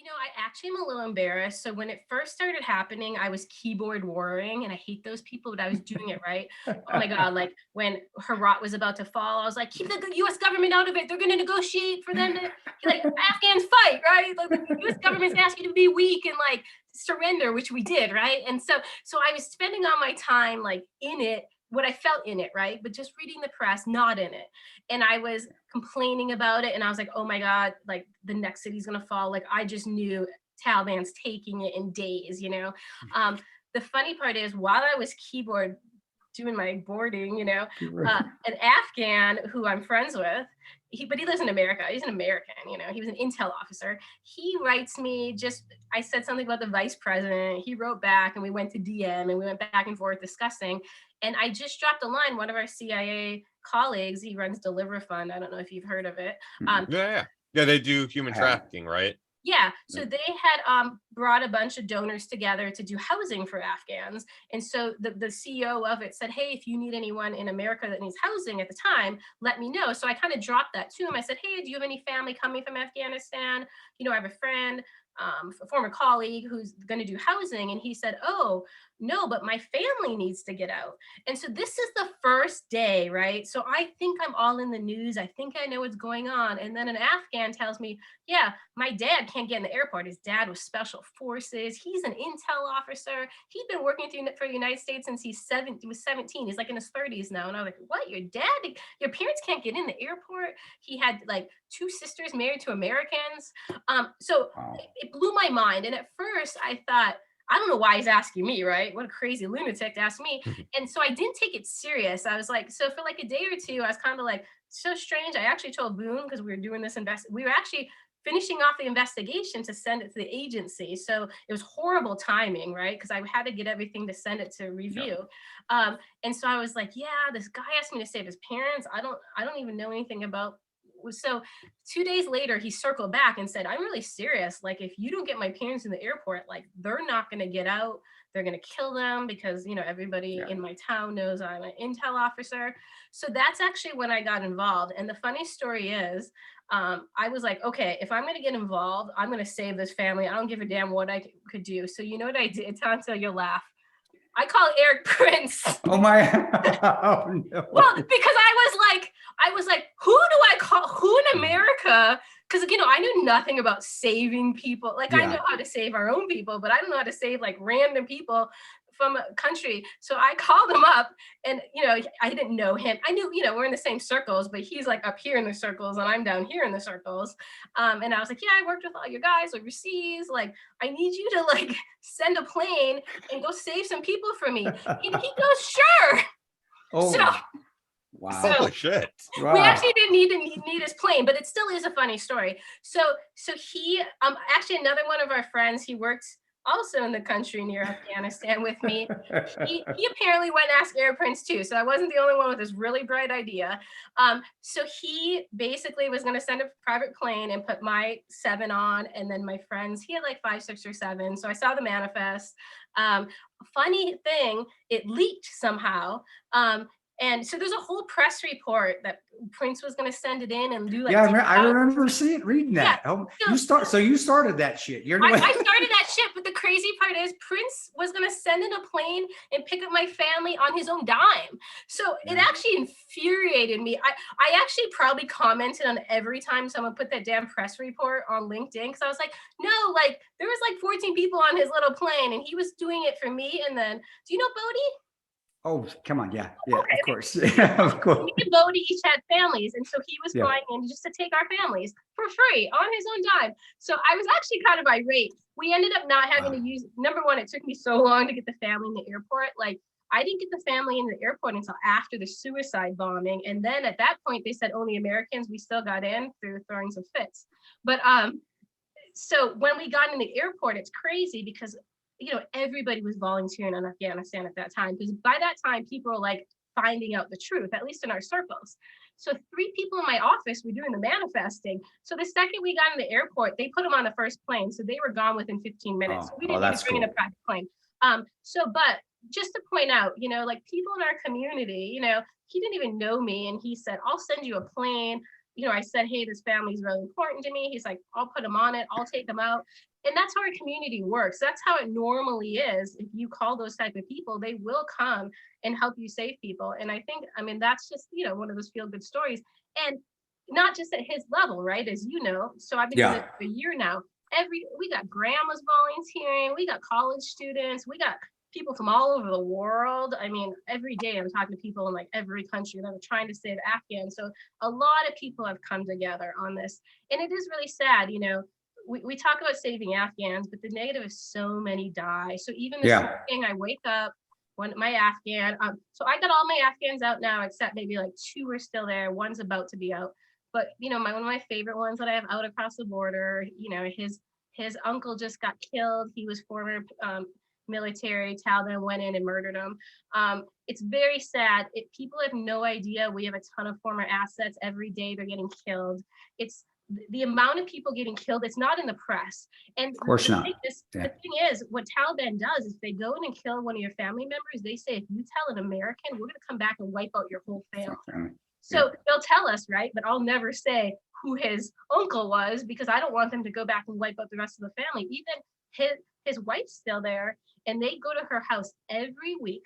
I actually am a little embarrassed. So when it first started happening, I was keyboard warring, and I hate those people, but I was doing it right. Oh my God. Like when Herat was about to fall, I was like, keep the US government out of it. They're going to negotiate for them to, like, Afghans fight, right? Like the US government's asking you to be weak and like surrender, which we did, right? And so I was spending all my time like in it, what I felt in it, right? But just reading the press, not in it. And I was complaining about it, and I was like, oh my God, like the next city's gonna fall. Like I just knew Taliban's taking it in days. um the funny part is, while I was keyboard doing my boarding, an Afghan who I'm friends with, but he lives in America. He's an American, he was an intel officer. He writes me, just, I said something about the vice president. He wrote back, and we went to DM, and we went back and forth discussing. And I just dropped a line. One of our CIA colleagues, he runs Deliver Fund. I don't know if you've heard of it. Yeah, they do human trafficking, right? Yeah, so they had brought a bunch of donors together to do housing for Afghans. And so the CEO of it said, hey, if you need anyone in America that needs housing at the time, let me know. So I kind of dropped that to him. I said, hey, do you have any family coming from Afghanistan? I have a friend, a former colleague who's going to do housing. And he said, oh, no, but my family needs to get out. And so this is the first day, right? So I think I'm all in the news. I think I know what's going on. And then an Afghan tells me, yeah, my dad can't get in the airport. His dad was special forces. He's an intel officer. He'd been working for the United States since he was 17. He's like in his 30s now. And I was like, what? Your dad? Your parents can't get in the airport? He had like two sisters married to Americans. So it blew my mind. And at first I thought, I don't know why he's asking me, right? What a crazy lunatic to ask me. And so I didn't take it serious. I was like, so for like a day or two, I was kind of like, so strange. I actually told Boone, because we were doing this we were actually finishing off the investigation to send it to the agency. So it was horrible timing, right? Because I had to get everything to send it to review. And so I was like, yeah, this guy asked me to save his parents. I don't even know anything about. So 2 days later, he circled back and said, I'm really serious. Like, if you don't get my parents in the airport, like, they're not going to get out. They're going to kill them because, everybody in my town knows I'm an intel officer. So that's actually when I got involved. And the funny story is, I was like, okay, if I'm going to get involved, I'm going to save this family. I don't give a damn what I could do. So you know what I did, Tanta? You'll laugh. I call Erik Prince. Oh my! Oh no! Well, because I was like, who do I call? Who in America? Because I knew nothing about saving people. Like I know how to save our own people, but I don't know how to save like random people from a country. So I called him up, and I didn't know him. I knew we're in the same circles, but he's like up here in the circles, and I'm down here in the circles. And I was like, yeah, I worked with all your guys overseas. Like, I need you to like send a plane and go save some people for me. And he goes, sure. Oh, so, wow! Holy shit! Wow. We actually didn't need his plane, but it still is a funny story. So he actually another one of our friends, he works also in the country near Afghanistan with me. He apparently went and asked Erik Prince too. So I wasn't the only one with this really bright idea. So he basically was going to send a private plane and put my 7 on, and then my friends, he had like 5, 6, or 7. So I saw the manifest. Funny thing, it leaked somehow. And so there's a whole press report that Prince was going to send it in and do like. Yeah, I remember reading that. Yeah. So you started that shit. I started that shit, but the crazy part is Prince was going to send in a plane and pick up my family on his own dime. So it actually infuriated me. I actually probably commented on every time someone put that damn press report on LinkedIn, because I was like, no, like there was like 14 people on his little plane, and he was doing it for me. And then, do you know Bodie? Oh, come on. Yeah, of course. Of course. Me and Bodie each had families. And so he was flying in just to take our families for free on his own dime. So I was actually kind of irate. We ended up not having to use, number one, it took me so long to get the family in the airport. Like, I didn't get the family in the airport until after the suicide bombing. And then at that point, they said only Americans. We still got in through throwing some fits. But so when we got in the airport, it's crazy because everybody was volunteering in Afghanistan at that time, because by that time, people were like finding out the truth, at least in our circles. So 3 people in my office were doing the manifesting. So the second we got in the airport, they put them on the first plane. So they were gone within 15 minutes. So we didn't even bring in a private plane. But just to point out, like people in our community, he didn't even know me. And he said, I'll send you a plane. I said, hey, this family is really important to me. He's like, I'll put them on it. I'll take them out. And that's how our community works. That's how it normally is. If you call those type of people, they will come and help you save people. And I think, that's just, one of those feel good stories. And not just at his level, right? As you know. So I've been doing this for a year now. We got grandmas volunteering, we got college students, we got people from all over the world. Every day I'm talking to people in like every country that are trying to save Afghans. So a lot of people have come together on this. And it is really sad, we talk about saving Afghans, but the negative is so many die. So even this morning I wake up, when my Afghan, so I got all my Afghans out now, except maybe like 2 are still there. One's about to be out. But one of my favorite ones that I have out across the border, his uncle just got killed. He was former military. Taliban went in and murdered him. It's very sad. People have no idea. We have a ton of former assets. Every day they're getting killed. It's the amount of people getting killed. It's not in the press. And of course not. The thing is, what Taliban does is they go in and kill one of your family members. They say, if you tell an American, we're going to come back and wipe out your whole family. So they'll tell us, right? But I'll never say who his uncle was, because I don't want them to go back and wipe out the rest of the family. Even his wife's still there, and they go to her house every week,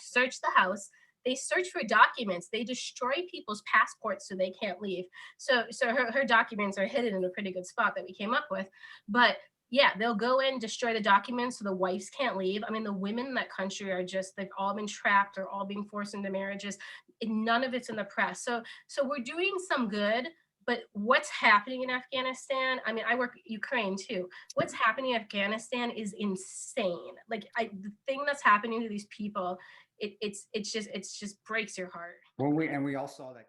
search the house. They search for documents. They destroy people's passports so they can't leave. So her documents are hidden in a pretty good spot that we came up with. But yeah, they'll go in, destroy the documents so the wives can't leave. The women in that country are they've all been trapped. They're all being forced into marriages. And none of it's in the press. So we're doing some good, but what's happening in Afghanistan, I work Ukraine too. What's happening in Afghanistan is insane. Like the thing that's happening to these people, it just breaks your heart. Well, we all saw that.